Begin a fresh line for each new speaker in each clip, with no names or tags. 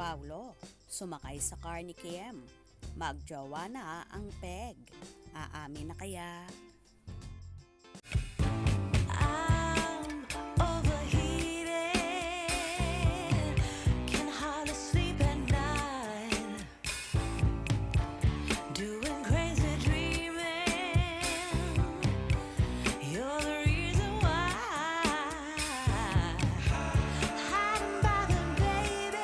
Paulo, sumakay sa car ni Kim. Magjowa na ang peg. Aamin na kaya?
I'm overheated, can hardly sleep at night, doing crazy dreaming. You're the reason why. Hiding by the baby.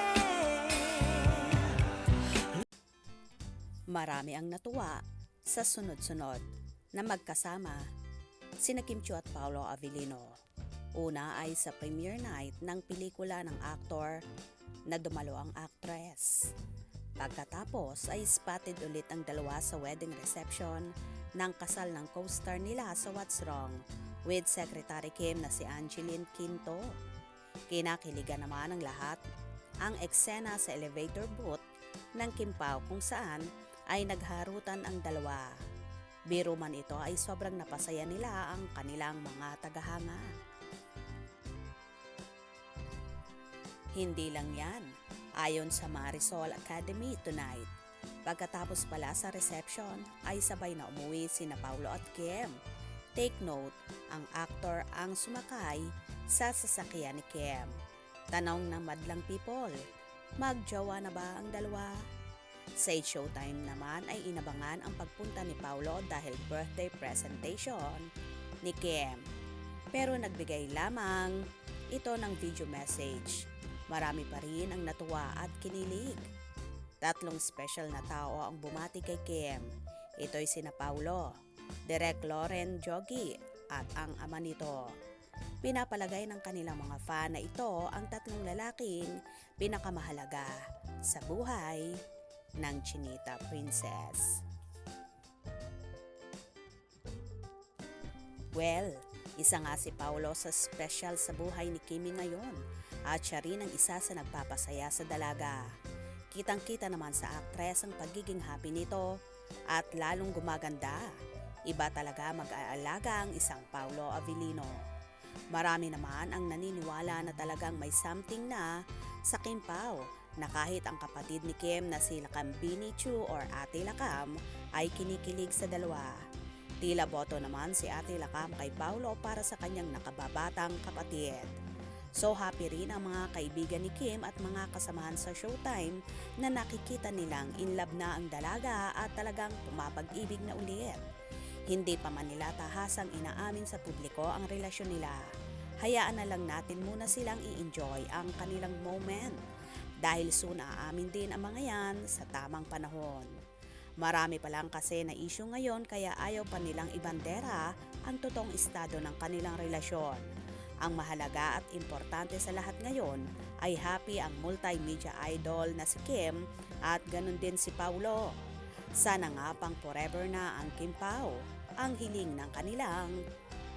Marami ang natuwa sa sunod-sunod na magkasama sina Kim Chiu at Paolo Avellino. Una ay sa premiere night ng pelikula ng aktor na dumalo ang actress. Pagkatapos ay spotted ulit ang dalawa sa wedding reception ng kasal ng co-star nila sa What's Wrong with Secretary Kim na si Angeline Quinto. Kinakiligan naman ng lahat ang eksena sa elevator booth ng Kim Pao kung saan ay nagharutan ang dalawa. Biro man ito ay sobrang napasaya nila ang kanilang mga tagahanga. Hindi lang yan, ayon sa Marisol Academy tonight. Pagkatapos pala sa reception ay sabay na umuwi sina Paulo at Kim. Take note, ang aktor ang sumakay sa sasakyan ni Kim. Tanong ng madlang people, magjowa na ba ang dalawa? Sa Showtime naman ay inabangan ang pagpunta ni Paulo dahil birthday presentation ni Kim. Pero nagbigay lamang ito ng video message. Marami pa rin ang natuwa at kinilig. 3 special na tao ang bumati kay Kim. Ito'y sina Paulo, Direk Loren Jogi at ang ama nito. Pinapalagay ng kanilang mga fan na ito ang 3 lalaking pinakamahalaga sa buhay ng Chinita Princess. Well, isa nga si Paulo sa special sa buhay ni Kimi ngayon at siya rin ang isa sa nagpapasaya sa dalaga. Kitang-kita naman sa aktres ang pagiging happy nito at lalong gumaganda. Iba talaga mag-aalaga ang isang Paulo Avellino. Marami naman ang naniniwala na talagang may something na sa Kim Pao na kahit ang kapatid ni Kim na si Lakam Bini Chu or Ate Lakam ay kinikilig sa dalawa. Tila boto naman si Ate Lakam kay Paulo para sa kanyang nakababatang kapatid. So happy rin ang mga kaibigan ni Kim at mga kasamahan sa Showtime na nakikita nilang in love na ang dalaga at talagang pumapag-ibig na ulit. Hindi pa man nila tahasang inaamin sa publiko ang relasyon nila. Hayaan na lang natin muna silang i-enjoy ang kanilang moment. Dahil soon aamin din ang mga yan sa tamang panahon. Marami pa lang kasi na issue ngayon kaya ayaw pa nilang ibandera ang totoong estado ng kanilang relasyon. Ang mahalaga at importante sa lahat ngayon ay happy ang multimedia idol na si Kim at ganun din si Paulo. Sana nga pang forever na ang Kim Pao, ang hiling ng kanilang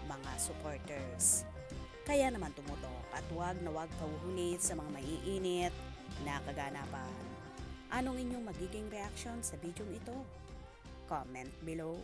mga supporters. Kaya naman tumutok at wag na wag pauhulit sa mga maiinit na kaganapan. Anong inyong magiging reaction sa video ito? Comment below.